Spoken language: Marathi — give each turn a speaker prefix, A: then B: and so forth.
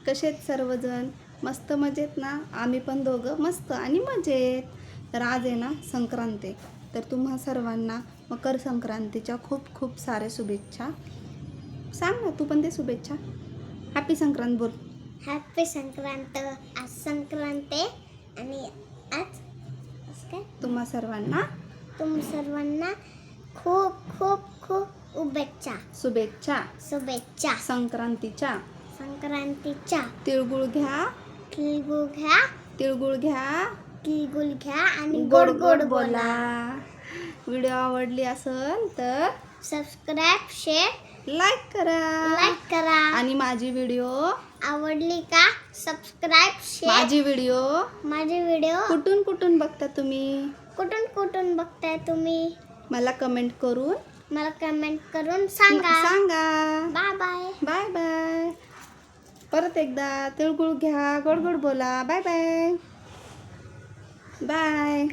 A: कसे आहेत सर्वजण? मस्त मजेत ना? आम्ही पण दोघं मस्त आणि मजेत. तर आज आहे ना संक्रांत आहे, तर तुम्हा सर्वांना मकर संक्रांतीच्या खूप खूप साऱ्या शुभेच्छा. सांग ना तू पण दे शुभेच्छा. हॅपी संक्रांत बोल.
B: हॅपी संक्रांत. आज संक्रांत आहे आणि आज काय
A: तुम्हा सर्वांना
B: सर्वांना खूप खूप खूप
A: शुभेच्छा
B: शुभेच्छा
A: संक्रांतीच्या.
B: संक्रांतीच्या.
A: तिळगुळ घ्या,
B: तिळगुळ घ्या,
A: तिळगुळ घ्या,
B: तिळगुळ घ्या आणि
A: गोड
B: गोड
A: गोड
B: गोड
A: बोला. व्हिडिओ आवडली असेल तर
B: सबस्क्राईब, शेअर,
A: लाईक
B: लाईक
A: करा.
B: करा.
A: आणि माझी व्हिडिओ
B: आवडली का सबस्क्राईब, शेअर.
A: माझी व्हिडिओ
B: कुठून
A: कुठून बघता तुम्ही?
B: कुठून बघताय तुम्ही?
A: मला कमेंट करून
B: सांगा.
A: सांगा.
B: Bye bye.
A: Bye bye. परत एकदा तिळगुळ घ्या, गोड गोड बोला. Bye bye. बाय.